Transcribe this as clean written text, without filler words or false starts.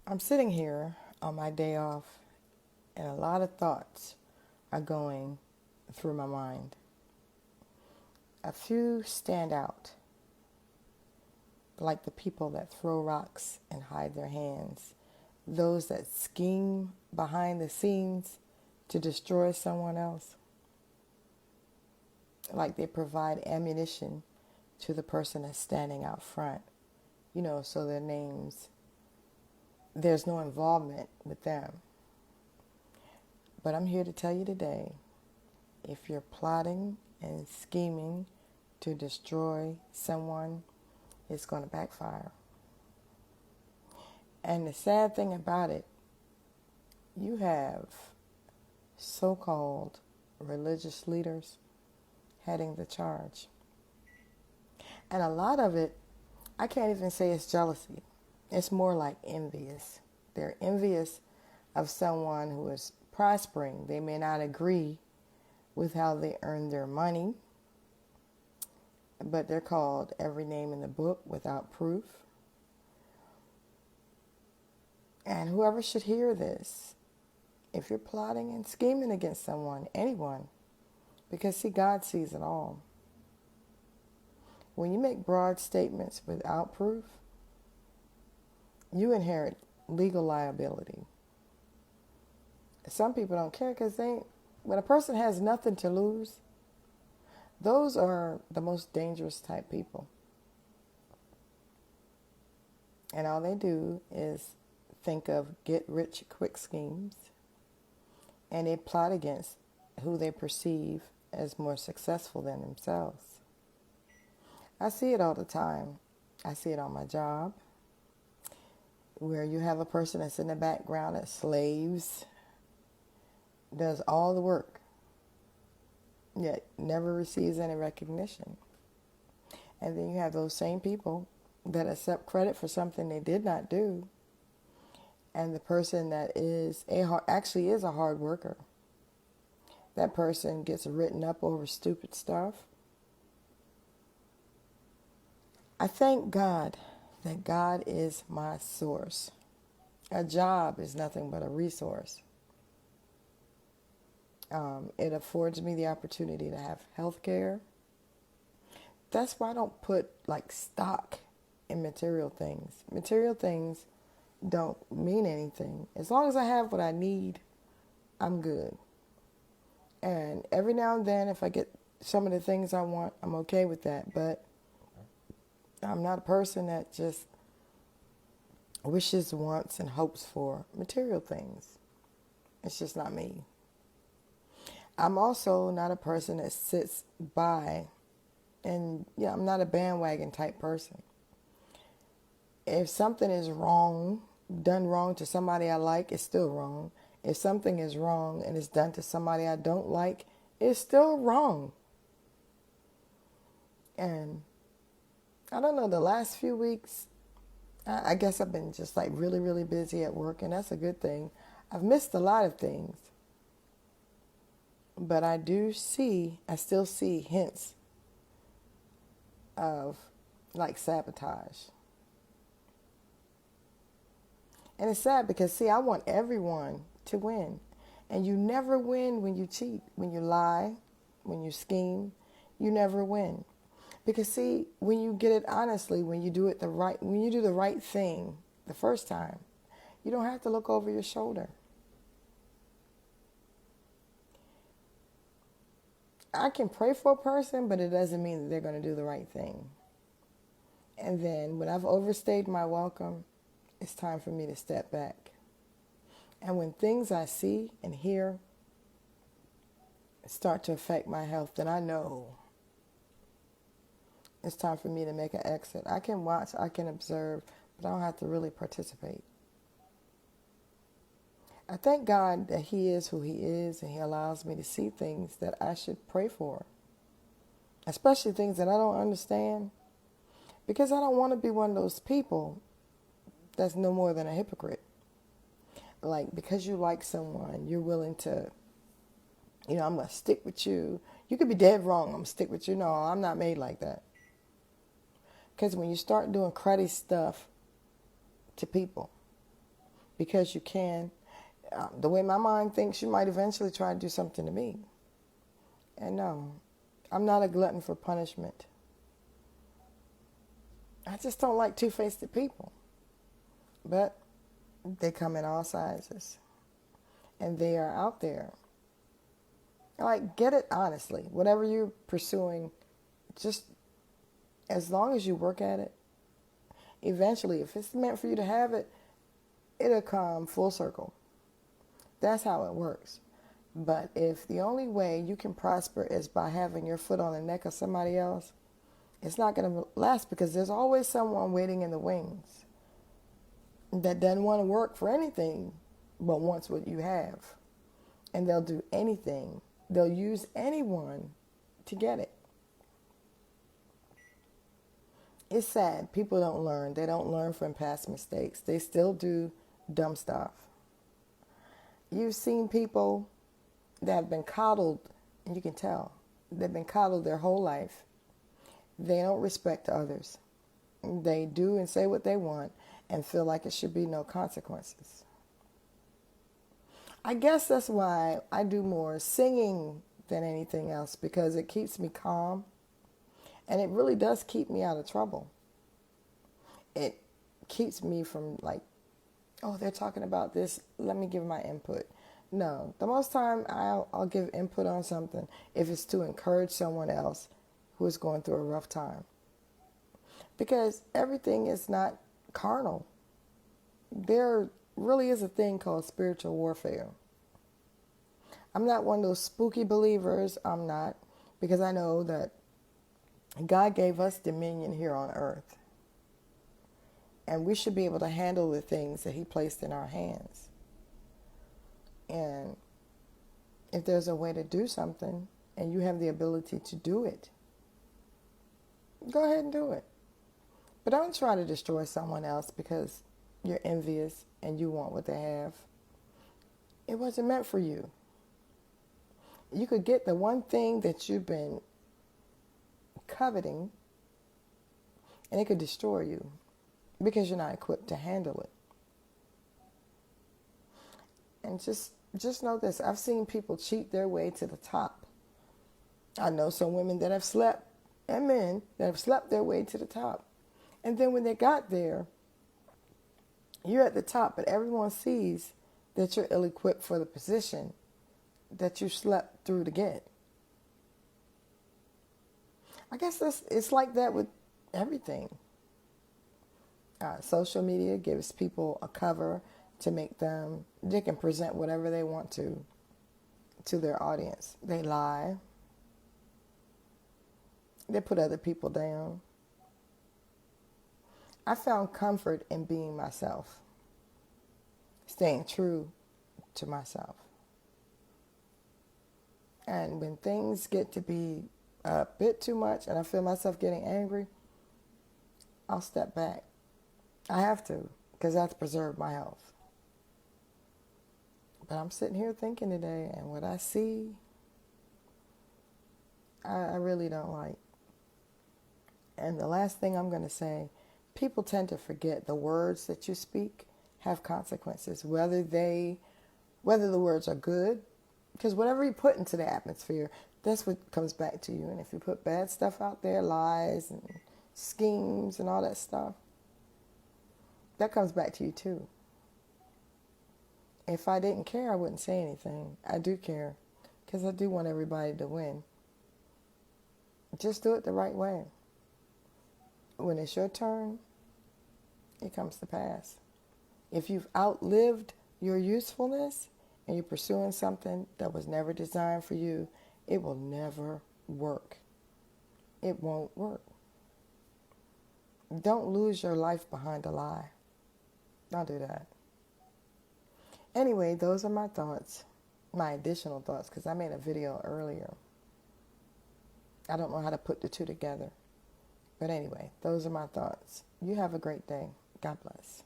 I'm sitting here on my day off, and a lot of thoughts are going through my mind. A few stand out, like the people that throw rocks and hide their hands, those that scheme behind the scenes to destroy someone else, like they provide ammunition to the person that's standing out front, so their names, there's no involvement with them. But I'm here to tell you today, if you're plotting and scheming to destroy someone, it's going to backfire. And the sad thing about it, you have so-called religious leaders heading the charge. And a lot of it, I can't even say it's jealousy. It's more like envious. They're envious of someone who is prospering. They may not agree with how they earn their money, but they're called every name in the book without proof. And whoever should hear this, if you're plotting and scheming against someone, anyone, because see, God sees it all. When you make broad statements without proof, you inherit legal liability. Some people don't care because when a person has nothing to lose, those are the most dangerous type people. And all they do is think of get rich quick schemes, and they plot against who they perceive as more successful than themselves. I see it all the time. I see it on my job, where you have a person that's in the background that slaves, does all the work, yet never receives any recognition. And then you have those same people that accept credit for something they did not do, and the person that actually is a hard worker, that person gets written up over stupid stuff. I thank God that God is my source. A job is nothing but a resource. It affords me the opportunity to have health care. That's why I don't put stock in material things. Material things don't mean anything. As long as I have what I need, I'm good. And every now and then, if I get some of the things I want, I'm okay with that. But I'm not a person that just wishes, wants, and hopes for material things. It's just not me. I'm also not a person that sits by and, I'm not a bandwagon type person. If something is wrong, done wrong to somebody I like, it's still wrong. If something is wrong and it's done to somebody I don't like, it's still wrong. And I don't know, the last few weeks, I guess I've been just really, really busy at work, and that's a good thing. I've missed a lot of things. But I still see hints of sabotage. And it's sad because, I want everyone to win. And you never win when you cheat, when you lie, when you scheme. You never win. Because, when you get it honestly, when you do the right thing the first time, you don't have to look over your shoulder. I can pray for a person, but it doesn't mean that they're going to do the right thing. And then when I've overstayed my welcome, it's time for me to step back. And when things I see and hear start to affect my health, then I know it's time for me to make an exit. I can watch, I can observe, but I don't have to really participate. I thank God that He is who He is, and He allows me to see things that I should pray for, especially things that I don't understand, because I don't want to be one of those people that's no more than a hypocrite. Because you like someone, you're willing to, I'm going to stick with you. You could be dead wrong, I'm going to stick with you. No, I'm not made like that. Because when you start doing cruddy stuff to people, because you can. The way my mind thinks, you might eventually try to do something to me. And no, I'm not a glutton for punishment. I just don't like two-faced people. But they come in all sizes. And they are out there. Like, get it honestly. Whatever you're pursuing, just as long as you work at it, eventually, if it's meant for you to have it, it'll come full circle. That's how it works. But if the only way you can prosper is by having your foot on the neck of somebody else, it's not going to last, because there's always someone waiting in the wings that doesn't want to work for anything but wants what you have. And they'll do anything. They'll use anyone to get it. It's sad. People don't learn. They don't learn from past mistakes. They still do dumb stuff. You've seen people that have been coddled, and you can tell. They've been coddled their whole life. They don't respect others. They do and say what they want and feel like it should be no consequences. I guess that's why I do more singing than anything else, because it keeps me calm, and it really does keep me out of trouble. It keeps me from like, oh, they're talking about this, let me give my input. No, the most time I'll give input on something if it's to encourage someone else who is going through a rough time. Because everything is not carnal. There really is a thing called spiritual warfare. I'm not one of those spooky believers. I'm not, because I know that God gave us dominion here on earth. And we should be able to handle the things that He placed in our hands. And if there's a way to do something and you have the ability to do it, go ahead and do it. But don't try to destroy someone else because you're envious and you want what they have. It wasn't meant for you. You could get the one thing that you've been coveting, and it could destroy you because you're not equipped to handle it. And just know this. I've seen people cheat their way to the top. I know some women that have slept, and men that have slept their way to the top. And then when they got there, you're at the top, but everyone sees that you're ill-equipped for the position that you slept through to get. I guess it's like that with everything. Social media gives people a cover to make them, they can present whatever they want to their audience. They lie. They put other people down. I found comfort in being myself, staying true to myself. And when things get to be a bit too much and I feel myself getting angry, I'll step back. I have to, because I have to preserve my health. But I'm sitting here thinking today, and what I see, I really don't like. And the last thing I'm going to say, people tend to forget the words that you speak have consequences, whether the words are good, because whatever you put into the atmosphere, that's what comes back to you. And if you put bad stuff out there, lies and schemes and all that stuff, that comes back to you too. If I didn't care, I wouldn't say anything. I do care, because I do want everybody to win. Just do it the right way. When it's your turn, it comes to pass. If you've outlived your usefulness and you're pursuing something that was never designed for you, it will never work. It won't work. Don't lose your life behind a lie. Don't do that. Anyway, those are my thoughts, my additional thoughts, because I made a video earlier. I don't know how to put the two together. But anyway, those are my thoughts. You have a great day. God bless.